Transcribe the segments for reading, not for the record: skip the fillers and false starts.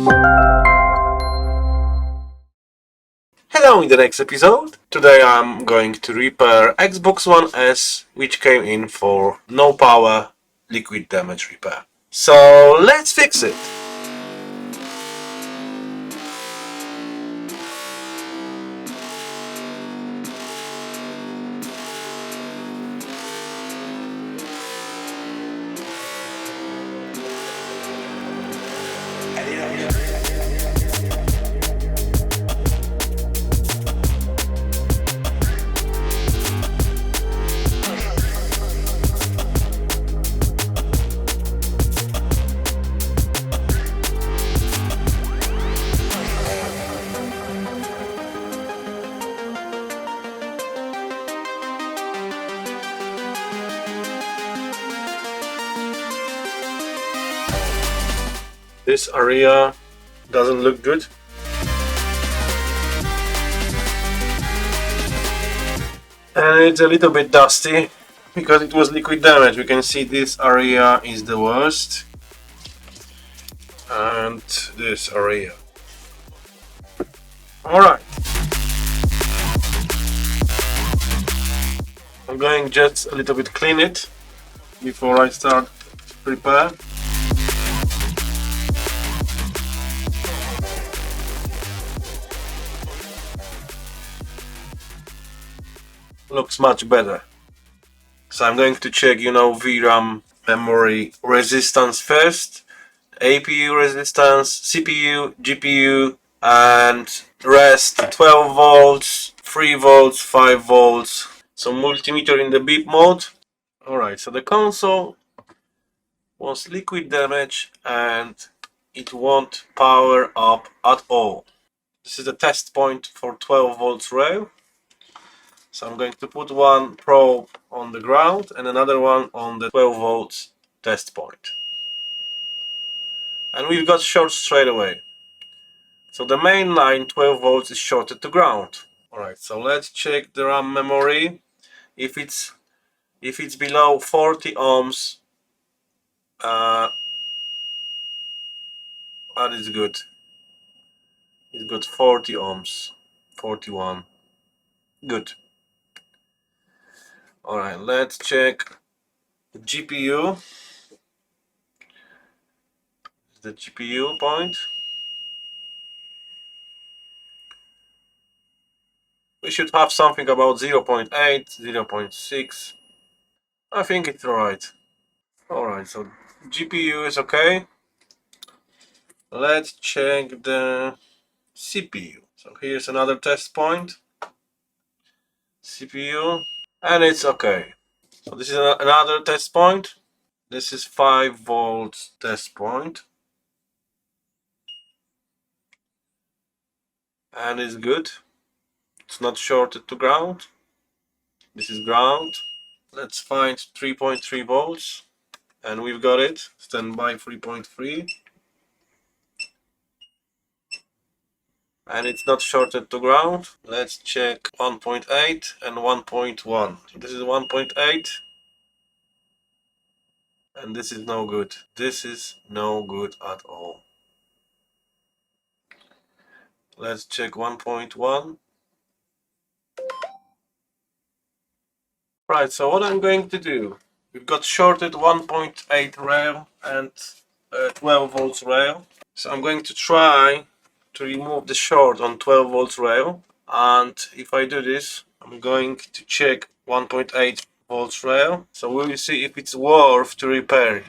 Hello, in the next episode. Today I'm going to repair Xbox One S, which came in for no power liquid damage repair. So let's fix it. This area doesn't look good. And it's a little bit dusty because it was liquid damage. We can see this area is the worst. And this area. Alright. I'm going just a little bit clean it before I start repair. Looks much better. So I'm going to check, VRAM memory resistance first, APU resistance, CPU, GPU, and rest 12 volts, 3 volts, 5 volts. So multimeter in the beep mode. Alright, so the console was liquid damage and it won't power up at all. This is the test point for 12 volts rail. So I'm going to put one probe on the ground and another one on the 12 volts test point. And we've got short straight away. So the main line 12 volts is shorted to ground. Alright, so let's check the RAM memory. If it's below 40 ohms, that is good. It's got 40 ohms, 41. Good. Alright, let's check the GPU. The GPU point. We should have something about 0.8, 0.6. I think it's alright. Alright, so GPU is okay. Let's check the CPU. So here's another test point. CPU. And it's okay. So this is another test point. This is 5 volts test point. And it's good. It's not shorted to ground. This is ground. Let's find 3.3 volts. And we've got it. Standby 3.3. And it's not shorted to ground. Let's check 1.8 and 1.1. So this is 1.8. And this is no good. This is no good at all. Let's check 1.1. Right, so what I'm going to do, we've got shorted 1.8 rail and 12 volts rail. So I'm going to try to remove the short on 12 volts rail. And if I do this, I'm going to check 1.8 volts rail. So we will see if it's worth to repair it.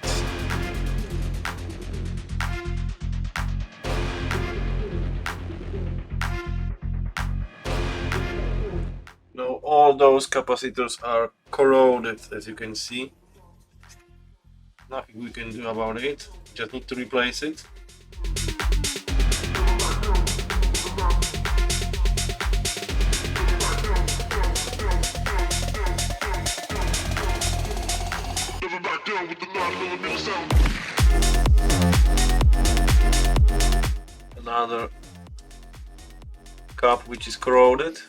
Now all those capacitors are corroded, as you can see. Nothing we can do about it. Just need to replace it. Another cap which is corroded.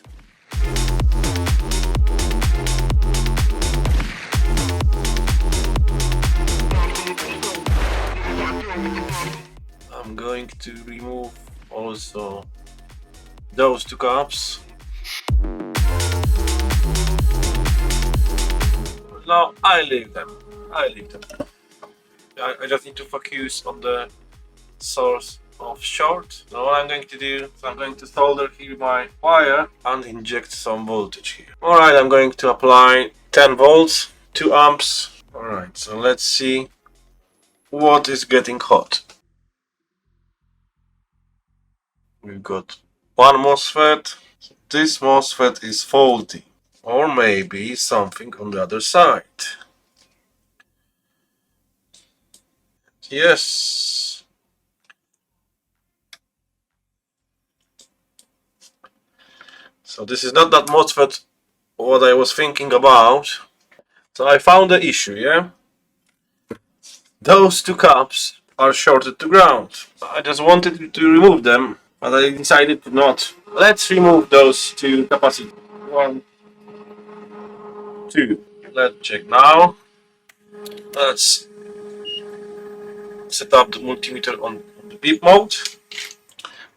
I'm going to remove also those two cups. No, I leave them. I just need to focus on the source of short. So what I'm going to do is I'm going to solder here my wire and inject some voltage here. Alright, I'm going to apply 10 volts, 2 amps. Alright, so let's see what is getting hot. We've got one MOSFET. This MOSFET is faulty. Or maybe something on the other side. Yes. So this is not that MOSFET what I was thinking about. So I found the issue, yeah? Those two cups are shorted to ground. I just wanted to remove them, but I decided to not. Let's remove those two capacitors. 1, 2. Let's check now. Let's set up the multimeter on the beep mode.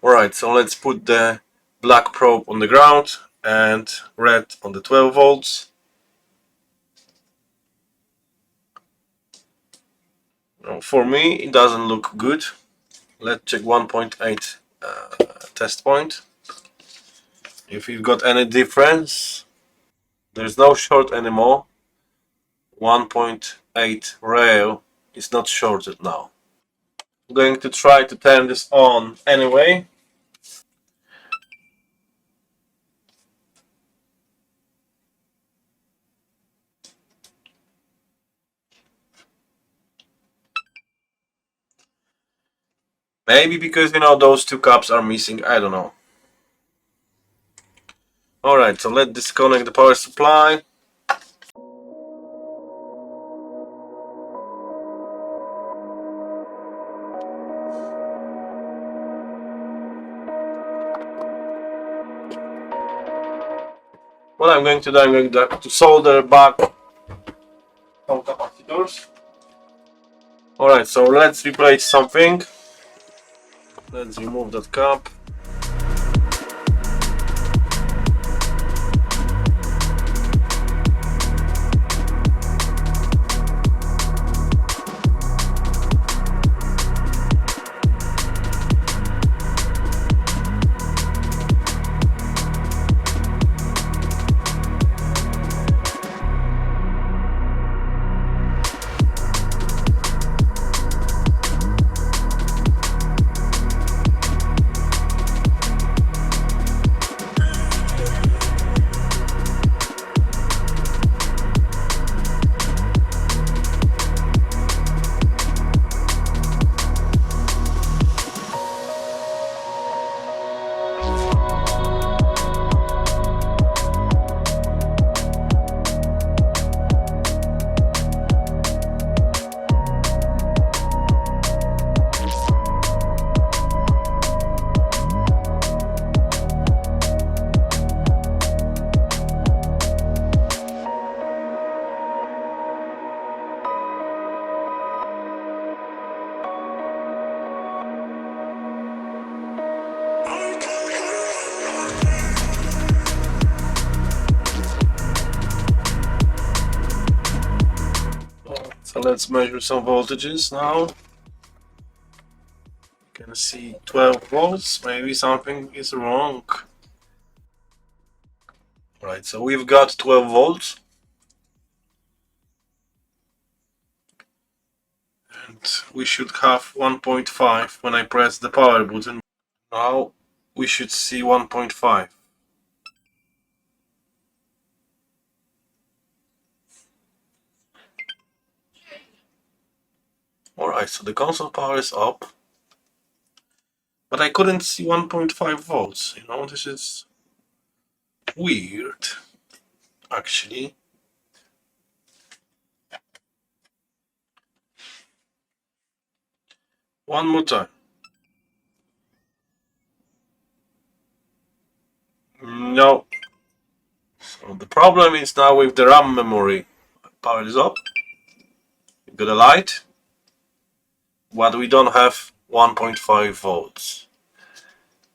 Alright, so let's put the black probe on the ground and red on the 12 volts. Now, for me, it doesn't look good. Let's check 1.8 test point. If you've got any difference, there's no short anymore. 1.8 rail is not shorted now. I'm going to try to turn this on anyway. Maybe because, you know, those two cups are missing, I don't know. Alright, so let's disconnect the power supply. What I'm going to do, I'm going to solder back some capacitors. Alright, so let's replace something. Let's remove that cap. So let's measure some voltages now. You can see 12 volts, maybe something is wrong. Right, so we've got 12 volts. And we should have 1.5 when I press the power button. Now we should see 1.5. Alright, so the console power is up. But I couldn't see 1.5 volts, you know, this is weird, actually. One more time. No. So the problem is now with the RAM memory. Power is up. You've got a light. But we don't have 1.5 volts.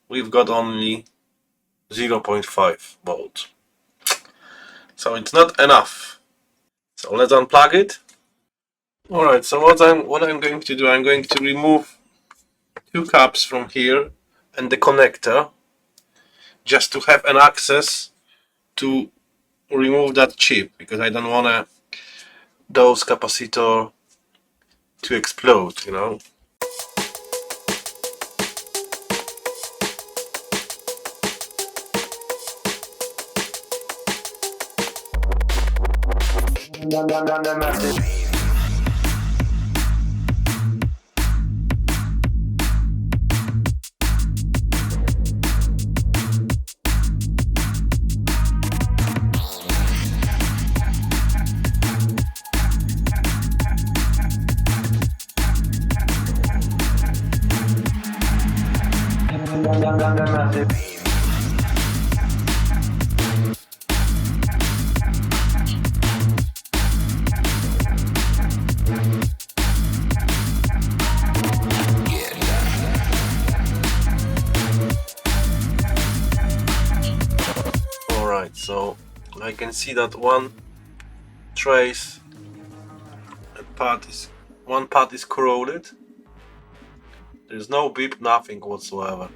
We've got only 0.5 volt. So it's not enough. So let's unplug it. Alright, so what I'm going to do, I'm going to remove two caps from here and the connector, just to have an access to remove that chip, because I don't want those capacitor to explode, you know. Alright, so I can see that one trace one part is corroded. There's no beep, nothing whatsoever.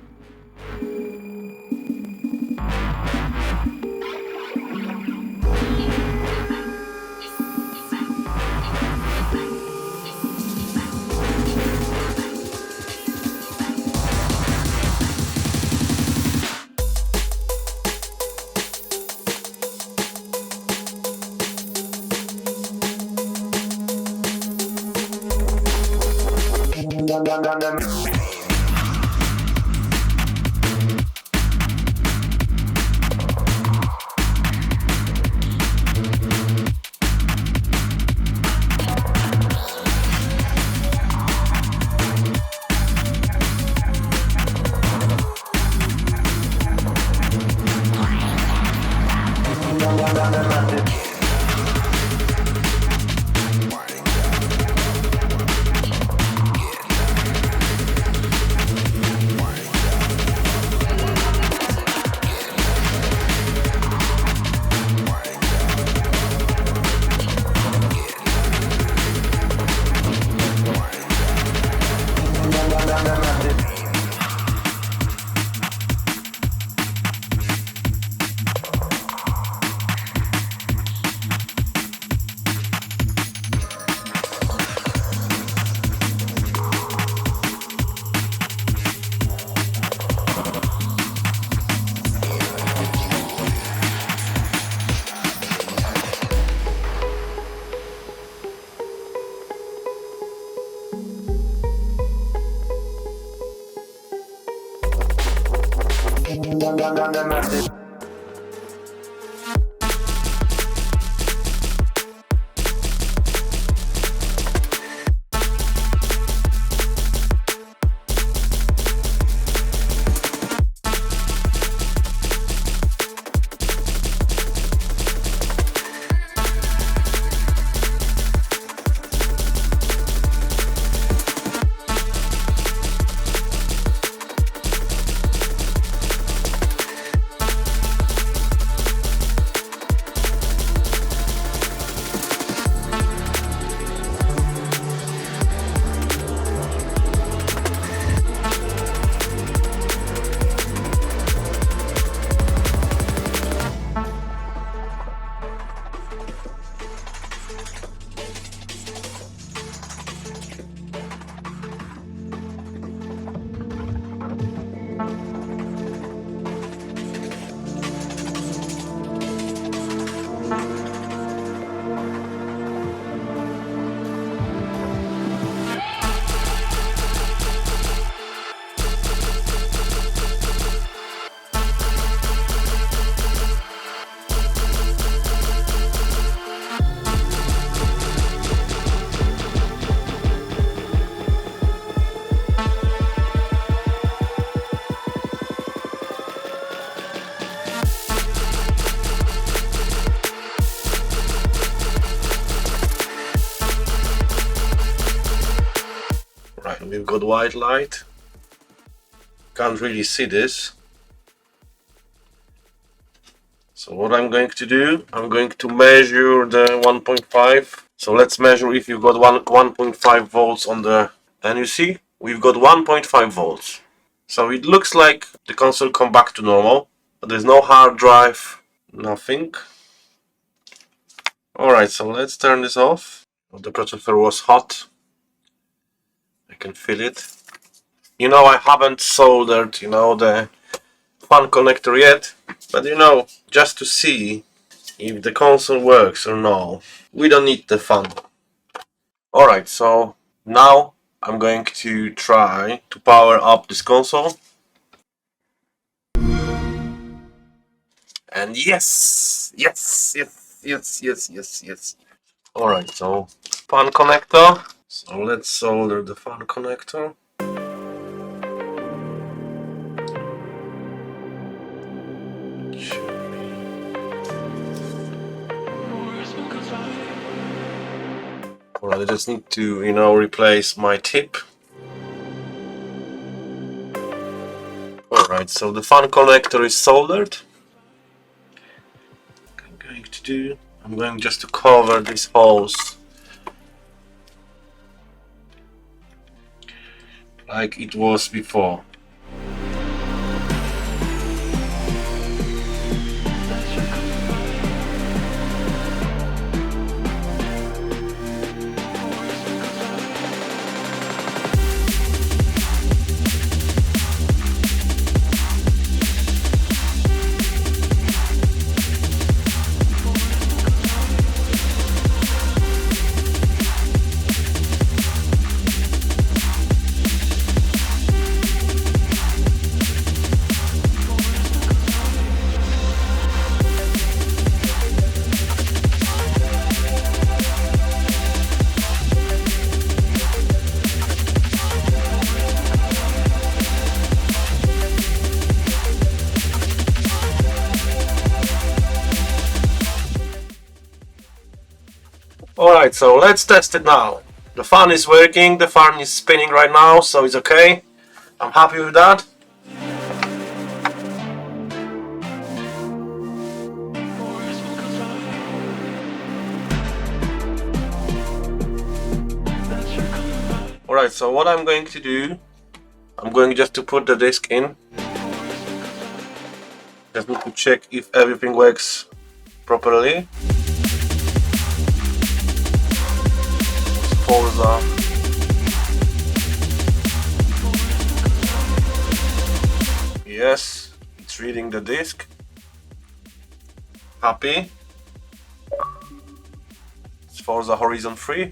we've got white light. Can't really see this. So what I'm going to do, I'm going to measure the 1.5. So let's measure if you've got 1.5 volts on the, and you see we've got 1.5 volts. So it looks like the console come back to normal, but there's no hard drive, nothing. Alright, so let's turn this off. The processor was hot. I can feel it. You know, I haven't soldered, you know, the fan connector yet, but you know, just to see if the console works or no. We don't need the fan. Alright, so now I'm going to try to power up this console. And yes! Yes. Alright, so fan connector. So let's solder the fan connector. Alright, I just need to, you know, replace my tip. Alright, so the fan connector is soldered. I'm going just to cover these holes like it was before. Alright, so let's test it now. The fan is working, the fan is spinning right now, so it's okay. I'm happy with that. Alright, so what I'm going to do, I'm going just to put the disc in. Just need to check if everything works properly. Forza. Yes, it's reading the disc. Happy. It's Forza Horizon 3.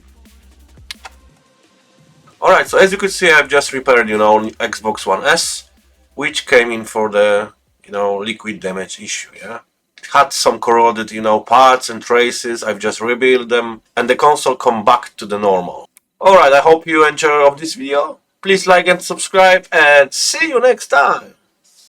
Alright, so as you can see, I've just repaired, you know, Xbox One S, which came in for the, you know, liquid damage issue, yeah. It had some corroded, you know, parts and traces. I've just rebuilt them, and the console come back to the normal. Alright, I hope you enjoy of this video. Please like and subscribe, and see you next time.